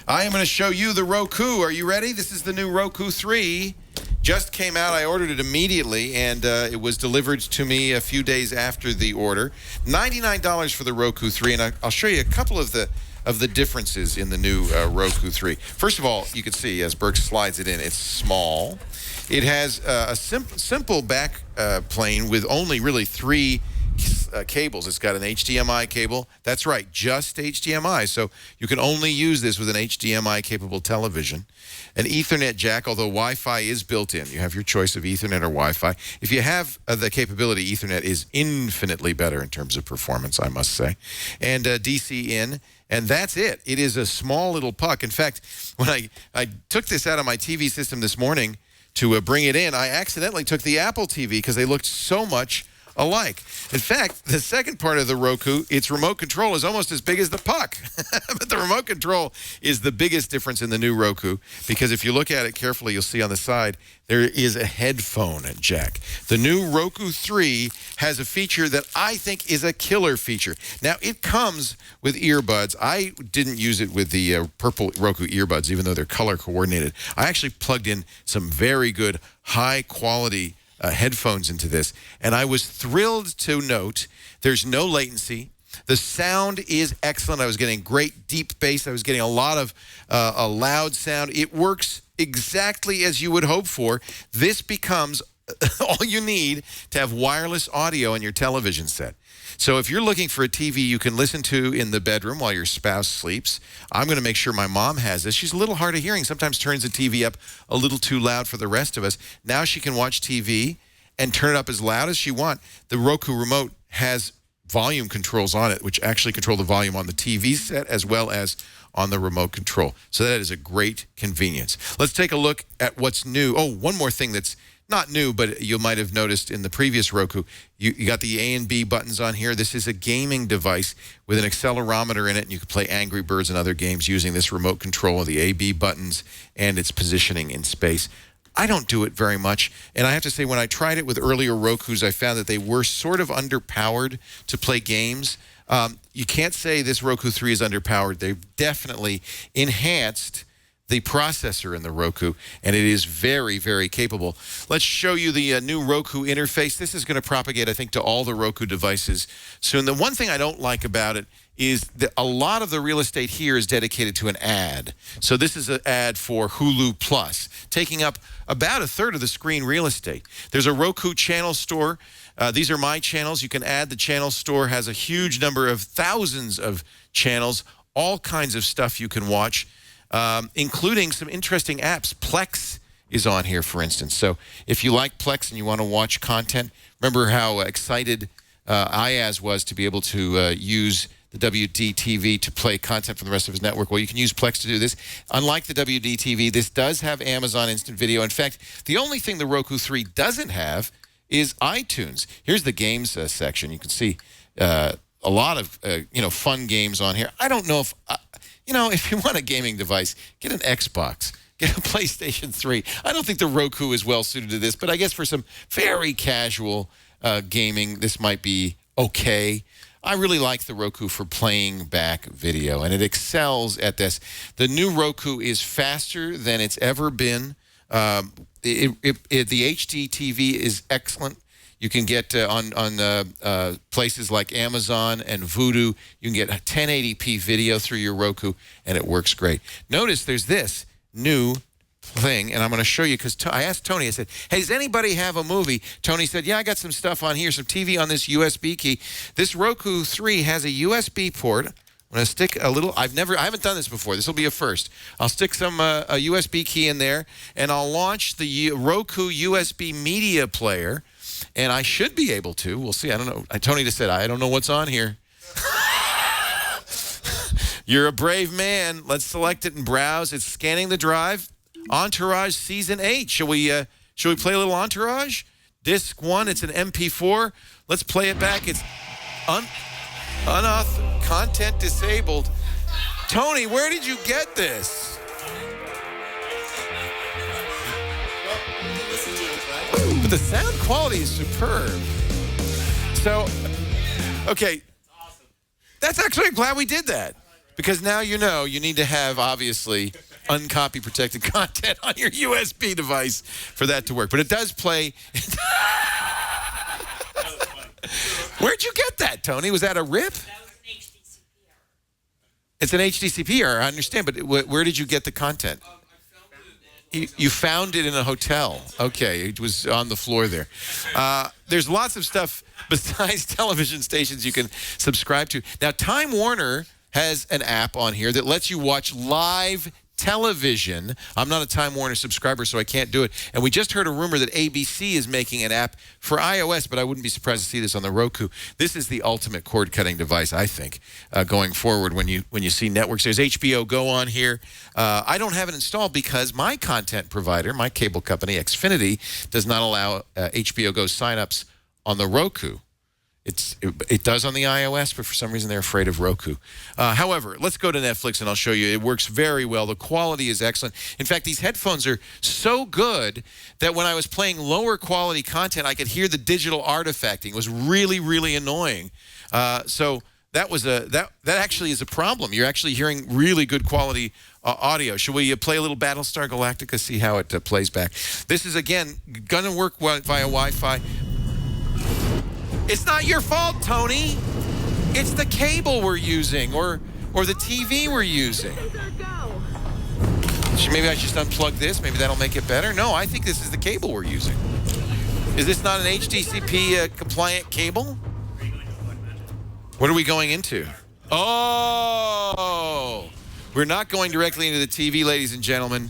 I am going to show you the Roku. Are you ready? This is the new Roku 3. Just came out. I ordered it immediately, and it was delivered to me a few days after the order. $99 for the Roku 3, and I'll show you a couple of the differences in the new Roku 3. First of all, you can see as Burke slides it in, it's small. It has a simple back plane with only really three cables. It's got an HDMI cable. That's right, just HDMI. So you can only use this with an HDMI-capable television. An Ethernet jack, although Wi-Fi is built in. You have your choice of Ethernet or Wi-Fi. If you have the capability, Ethernet is infinitely better in terms of performance, I must say. And DC in. And that's it. It is a small little puck. In fact, when I took this out of my TV system this morning to bring it in, I accidentally took the Apple TV because they looked so much alike. In fact, the second part of the Roku, its remote control is almost as big as the puck. But the remote control is the biggest difference in the new Roku, because if you look at it carefully, you'll see on the side, there is a headphone jack. The new Roku 3 has a feature that I think is a killer feature. Now, it comes with earbuds. I didn't use it with the purple Roku earbuds, even though they're color coordinated. I actually plugged in some very good, high-quality headphones into this, and I was thrilled to note there's no latency. The sound is excellent. I was getting great deep bass. I was getting a lot of a loud sound. It works exactly as you would hope for. This becomes all you need to have wireless audio in your television set. So if you're looking for a TV you can listen to in the bedroom while your spouse sleeps, I'm going to make sure my mom has this. She's a little hard of hearing, sometimes turns the TV up a little too loud for the rest of us. Now she can watch TV and turn it up as loud as she wants. The Roku remote has volume controls on it, which actually control the volume on the TV set as well as on the remote control. So that is a great convenience. Let's take a look at what's new. Oh, one more thing that's not new, but you might have noticed in the previous Roku, you got the A and B buttons on here. This is a gaming device with an accelerometer in it, and you can play Angry Birds and other games using this remote control of the A-B buttons and its positioning in space. I don't do it very much, and I have to say, when I tried it with earlier Rokus, I found that they were sort of underpowered to play games. You can't say this Roku 3 is underpowered. They've definitely enhanced the processor in the Roku, and it is very, very capable. Let's show you the new Roku interface. This is going to propagate, I think, to all the Roku devices soon. The one thing I don't like about it is that a lot of the real estate here is dedicated to an ad. So this is an ad for Hulu Plus, taking up about a third of the screen real estate. There's a Roku channel store. These are my channels. You can add. The channel store has a huge number of thousands of channels, all kinds of stuff you can watch, including some interesting apps. Plex is on here, for instance. So if you like Plex and you want to watch content, remember how excited Ayaz was to be able to use the WDTV to play content from the rest of his network. Well, you can use Plex to do this. Unlike the WDTV, this does have Amazon Instant Video. In fact, the only thing the Roku 3 doesn't have is iTunes. Here's the games section. You can see a lot of fun games on here. I don't know if if you want a gaming device, get an Xbox, get a PlayStation 3. I don't think the Roku is well suited to this, but I guess for some very casual gaming, this might be okay. I really like the Roku for playing back video, and it excels at this. The new Roku is faster than it's ever been. The HD TV is excellent. You can get on places like Amazon and Vudu, you can get 1080p video through your Roku, and it works great. Notice there's this new thing, and I'm going to show you, because I asked Tony, I said, hey, does anybody have a movie? Tony said, yeah, I got some stuff on here, some TV on this USB key. This Roku 3 has a USB port. I'm going to stick a little, I haven't done this before. This will be a first. I'll stick some a USB key in there, and I'll launch the Roku USB media player, and I should be able to. We'll see. I don't know. Tony just said, I don't know what's on here. You're a brave man. Let's select it and browse. It's scanning the drive. Entourage Season 8. Should we play a little Entourage? Disc 1, it's an MP4. Let's play it back. It's unauthorized, content disabled. Tony, where did you get this? But the sound quality is superb. So, okay. That's actually, I'm glad we did that. Because now you know you need to have, obviously, uncopy protected content on your USB device for that to work. But it does play. Where'd you get that, Tony? Was that a rip? That was an HDCP error. It's an HDCP error, I understand, but where did you get the content? You found it in a hotel. Okay, it was on the floor there. There's lots of stuff besides television stations you can subscribe to. Now, Time Warner has an app on here that lets you watch live television. I'm not a Time Warner subscriber, so I can't do it. And we just heard a rumor that ABC is making an app for iOS, but I wouldn't be surprised to see this on the Roku. This is the ultimate cord-cutting device, I think, going forward when you see networks. There's HBO Go on here. I don't have it installed because my content provider, my cable company, Xfinity, does not allow HBO Go signups on the Roku. It does on the iOS, but for some reason they're afraid of Roku. However, let's go to Netflix and I'll show you. It works very well. The quality is excellent. In fact, these headphones are so good that when I was playing lower quality content, I could hear the digital artifacting. It was really, really annoying. So that was that actually is a problem. You're actually hearing really good quality audio. Should we play a little Battlestar Galactica, see how it plays back? This is, again, going to work via Wi-Fi. It's not your fault, Tony. It's the cable we're using or the TV we're using. Maybe I just unplug this. Maybe that'll make it better. No, I think this is the cable we're using. Is this not an HDCP compliant cable? What are we going into? Oh, we're not going directly into the TV, ladies and gentlemen.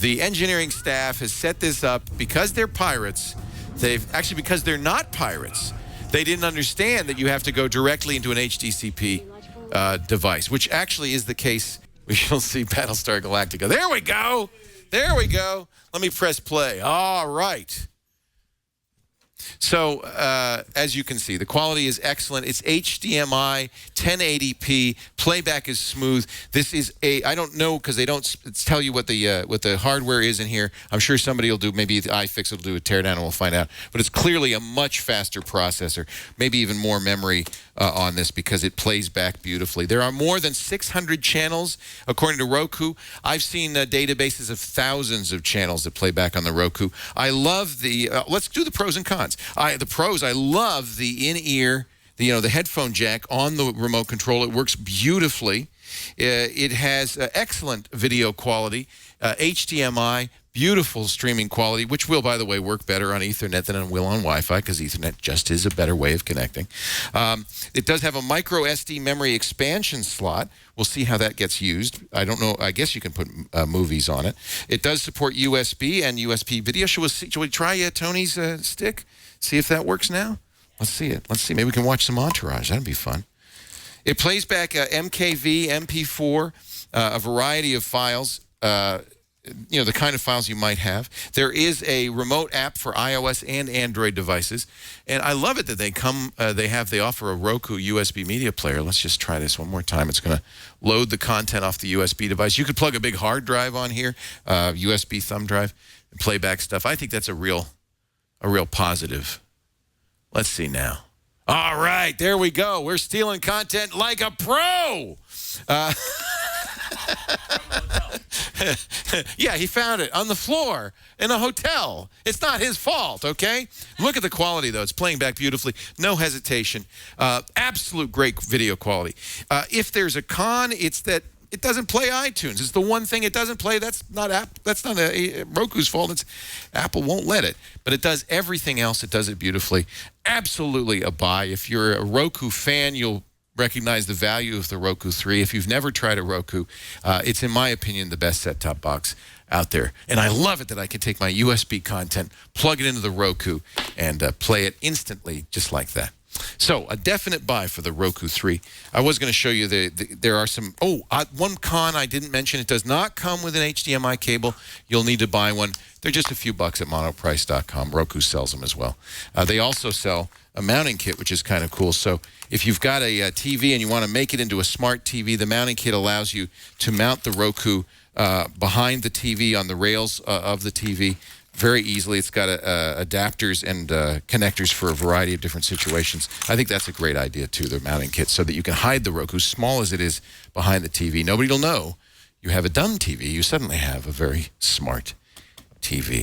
The engineering staff has set this up because they're pirates. Because they're not pirates. They didn't understand that you have to go directly into an HDCP device, which actually is the case. We shall see Battlestar Galactica. There we go. There we go. Let me press play. All right. So, as you can see, the quality is excellent. It's HDMI, 1080p. Playback is smooth. This is I don't know because they don't tell you what the hardware is in here. I'm sure somebody will do, maybe the iFix will do a teardown and we'll find out. But it's clearly a much faster processor, maybe even more memory on this because it plays back beautifully. There are more than 600 channels, according to Roku. I've seen databases of thousands of channels that play back on the Roku. I love the, let's do the pros and cons. The pros, I love the in-ear, the headphone jack on the remote control. It works beautifully. It has excellent video quality, HDMI, beautiful streaming quality, which will, by the way, work better on Ethernet than it will on Wi-Fi because Ethernet just is a better way of connecting. It does have a micro SD memory expansion slot. We'll see how that gets used. I don't know. I guess you can put movies on it. It does support USB and USB video. Should we try Tony's stick? See if that works now? Let's see it. Let's see. Maybe we can watch some Entourage. That'd be fun. It plays back MKV, MP4, a variety of files, the kind of files you might have. There is a remote app for iOS and Android devices. And I love it that they offer a Roku USB media player. Let's just try this one more time. It's going to load the content off the USB device. You could plug a big hard drive on here, USB thumb drive, and play back stuff. I think that's a real positive. Let's see now. All right, there we go. We're stealing content like a pro. Yeah, he found it on the floor in a hotel. It's not his fault, okay? Look at the quality, though. It's playing back beautifully. No hesitation. Absolute great video quality. If there's a con, it's that it doesn't play iTunes. It's the one thing it doesn't play. That's not Roku's fault. It's Apple won't let it. But it does everything else. It does it beautifully. Absolutely a buy. If you're a Roku fan, you'll recognize the value of the Roku 3. If you've never tried a Roku, it's, in my opinion, the best set-top box out there. And I love it that I can take my USB content, plug it into the Roku, and play it instantly just like that. So, a definite buy for the Roku 3. I was going to show you there are some... one con I didn't mention. It does not come with an HDMI cable. You'll need to buy one. They're just a few bucks at monoprice.com. Roku sells them as well. They also sell a mounting kit, which is kind of cool. So, if you've got a TV and you want to make it into a smart TV, the mounting kit allows you to mount the Roku behind the TV on the rails of the TV. very easily. It's got adapters and connectors for a variety of different situations. I think that's a great idea, too, the mounting kit, so that you can hide the Roku, small as it is, behind the TV. Nobody will know you have a dumb TV. You suddenly have a very smart TV.